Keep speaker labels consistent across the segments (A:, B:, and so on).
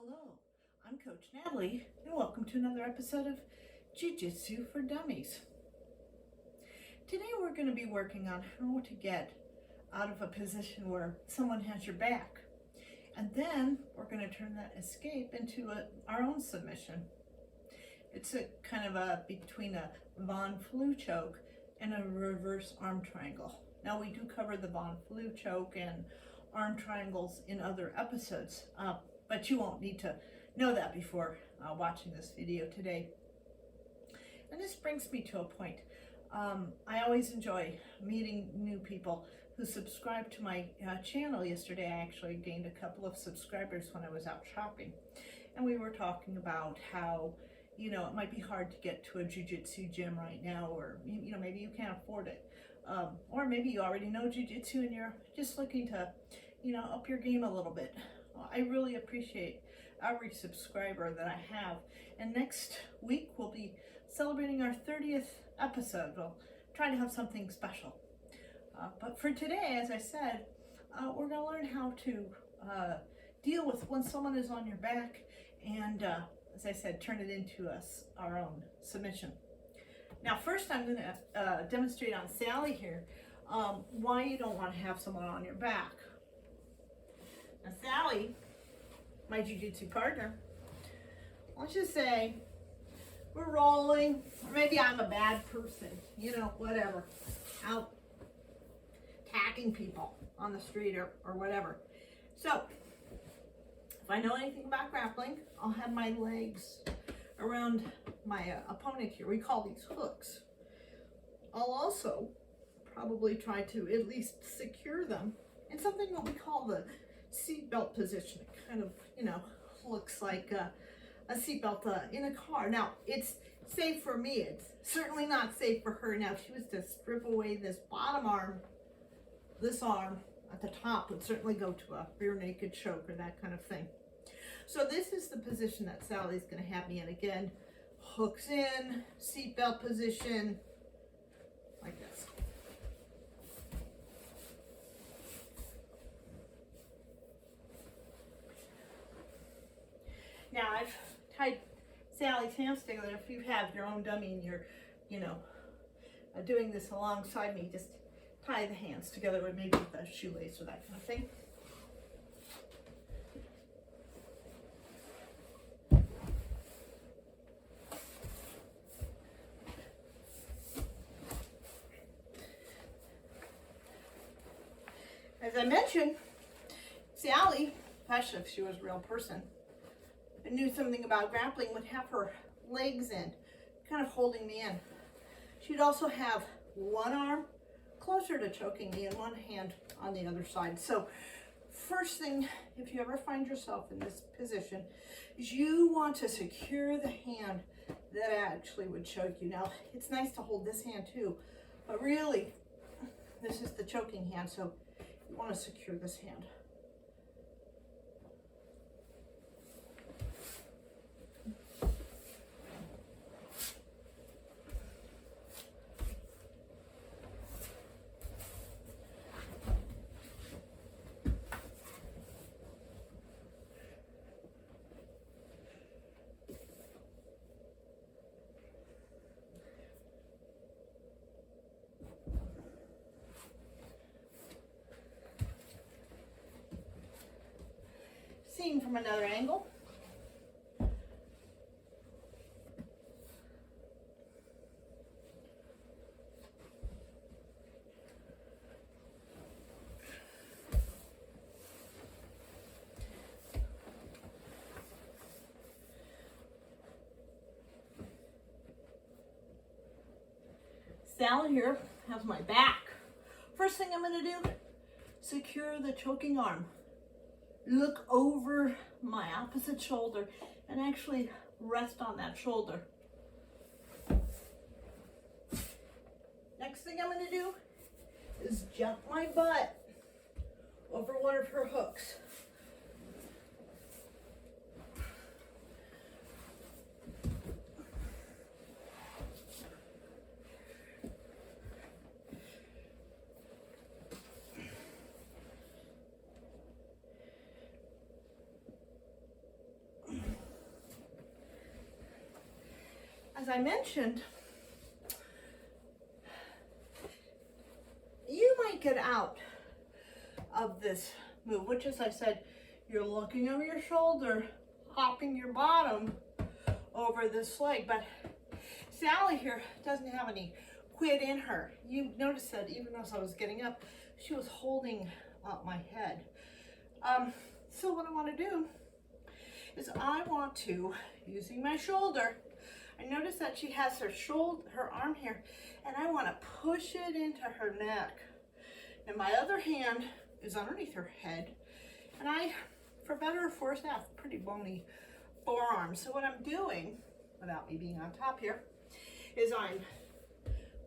A: Hello, I'm Coach Natalie, and welcome to another episode of Jiu Jitsu for Dummies. Today we're going to be working on how to get out of a position where someone has your back, and then we're going to turn that escape into our own submission. It's a kind of between a Von Flue choke and a reverse arm triangle. Now we do cover the Von Flue choke and arm triangles in other episodes, but you won't need to know that before watching this video today. And this brings me to a point. I always enjoy meeting new people who subscribe to my channel. Yesterday I actually gained a couple of subscribers when I was out shopping, and we were talking about how it might be hard to get to a jiu-jitsu gym right now, or maybe you can't afford it, or maybe you already know jiu-jitsu and you're just looking to up your game a little bit. I really appreciate every subscriber that I have, and next week we'll be celebrating our 30th episode. We'll try to have something special, but for today, as I said, we're going to learn how to deal with when someone is on your back, and as I said, turn it into our own submission. Now first I'm going to demonstrate on Sally here why you don't want to have someone on your back. Now Sally, my jiu-jitsu partner, let's just say we're rolling, or maybe I'm a bad person, whatever, out attacking people on the street or whatever. So if I know anything about grappling, I'll have my legs around my opponent here. We call these hooks. I'll also probably try to at least secure them in something what we call the seatbelt position. It kind of, looks like a seatbelt in a car. Now, it's safe for me. It's certainly not safe for her. Now, if she was to strip away this bottom arm, this arm at the top would certainly go to a rear naked choke or that kind of thing. So this is the position that Sally's going to have me in. Again, hooks in, seatbelt position, like this. Now I've tied Sally's hands together. If you have your own dummy and you're, doing this alongside me, just tie the hands together with maybe with a shoelace or that kind of thing. As I mentioned, Sally, especially if she was a real person and knew something about grappling, would have her legs in, kind of holding me in. She'd also have one arm closer to choking me and one hand on the other side. So first thing, if you ever find yourself in this position, is you want to secure the hand that actually would choke you. Now, it's nice to hold this hand too, but really, this is the choking hand, so you want to secure this hand. Seeing from another angle. Sally here has my back. First thing I'm going to do, secure the choking arm. Look over my opposite shoulder and actually rest on that shoulder. Next thing I'm going to do is jump my butt over one of her hooks. I mentioned, you might get out of this move, which, as I said, you're looking over your shoulder, hopping your bottom over this leg. But Sally here doesn't have any quit in her. You notice that even as I was getting up, she was holding up my head. So what I want to do is I want to, using my shoulder, I notice that she has her arm here, and I want to push it into her neck. And my other hand is underneath her head, and I, for better or for worse, have pretty bony forearms. So what I'm doing, without me being on top here, is I'm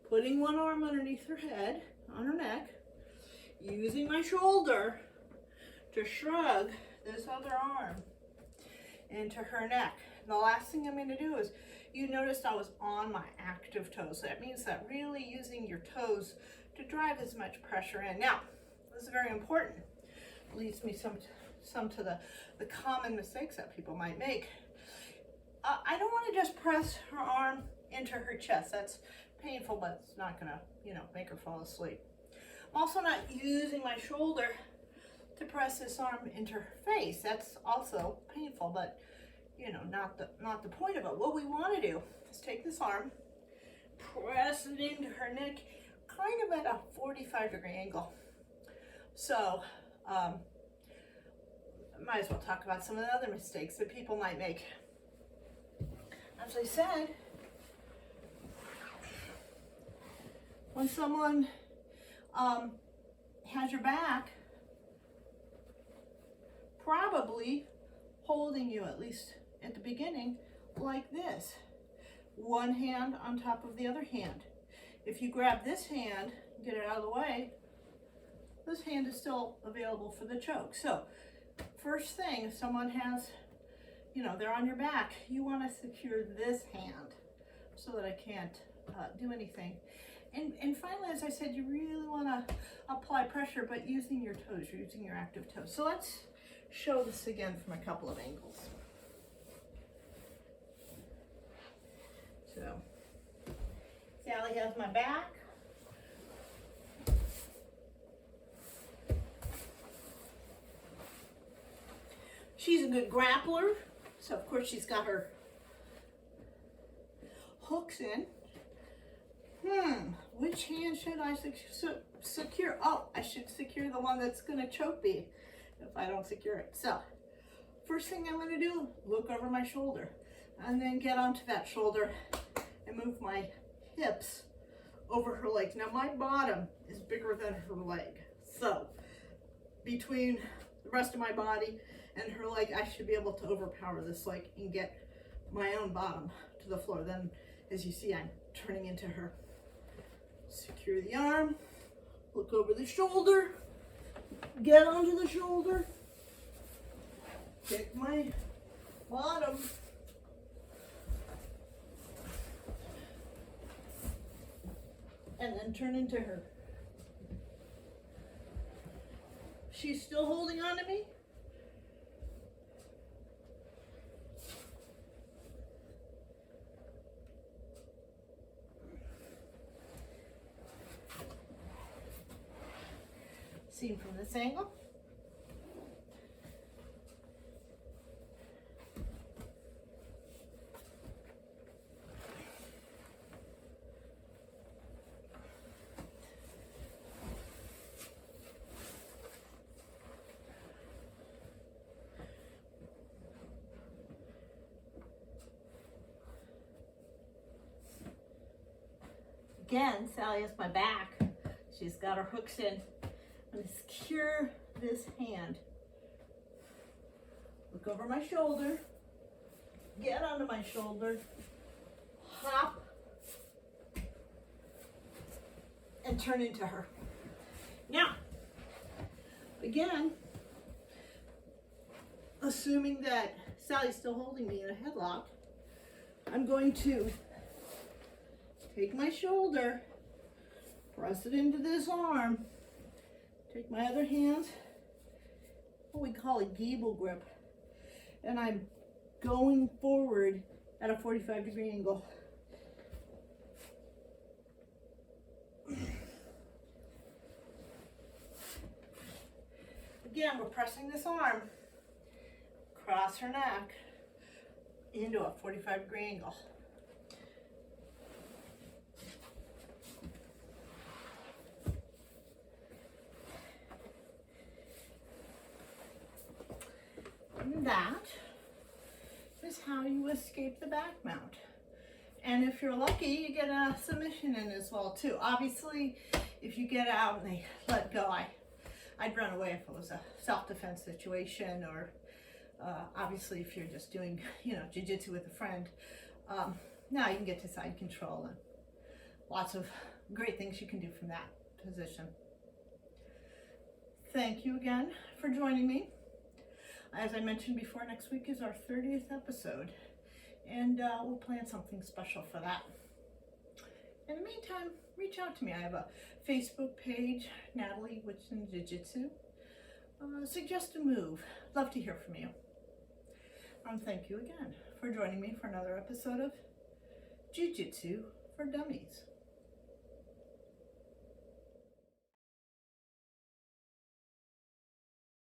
A: putting one arm underneath her head, on her neck, using my shoulder to shrug this other arm into her neck. And the last thing I'm going to do is, you noticed I was on my active toes. So that means that really using your toes to drive as much pressure in. Now, this is very important. It leads me some to the common mistakes that people might make. I don't want to just press her arm into her chest. That's painful, but it's not going to, make her fall asleep. I'm also not using my shoulder to press this arm into her face. That's also painful, but not the point of it. What we want to do is take this arm, press it into her neck, kind of at a 45-degree angle. So, might as well talk about some of the other mistakes that people might make. As I said, when someone has your back, probably holding you, at least at the beginning, like this. One hand on top of the other hand. If you grab this hand, get it out of the way, this hand is still available for the choke. So, first thing, if someone has, they're on your back, you want to secure this hand so that I can't do anything. And finally, as I said, you really want to apply pressure, but using your toes, using your active toes. So let's show this again from a couple of angles. So, Sally has my back. She's a good grappler, so of course she's got her hooks in. Which hand should I secure? Oh, I should secure the one that's going to choke me if I don't secure it. So, first thing I'm going to do, look over my shoulder, and then get onto that shoulder and move my hips over her legs. Now, my bottom is bigger than her leg, so between the rest of my body and her leg, I should be able to overpower this leg and get my own bottom to the floor. Then, as you see, I'm turning into her. Secure the arm, look over the shoulder, get onto the shoulder, pick my bottom, and then turn into her. She's still holding on to me. Seen from this angle. Again, Sally has my back. She's got her hooks in. I'm going to secure this hand. Look over my shoulder. Get onto my shoulder. Hop. And turn into her. Now, again, assuming that Sally's still holding me in a headlock, I'm going to take my shoulder, press it into this arm, take my other hand, what we call a Gable Grip, and I'm going forward at a 45-degree angle. Again, we're pressing this arm across her neck into a 45-degree angle. And that is how you escape the back mount. And if you're lucky, you get a submission in as well too. Obviously, if you get out and they let go, I'd run away if it was a self-defense situation, or obviously if you're just doing, jiu-jitsu with a friend. Now you can get to side control and lots of great things you can do from that position. Thank you again for joining me. As I mentioned before, next week is our 30th episode, and we'll plan something special for that. In the meantime, reach out to me. I have a Facebook page, Natalie Whitson Jiu-Jitsu. Suggest a move. Love to hear from you. Thank you again for joining me for another episode of Jiu Jitsu for Dummies.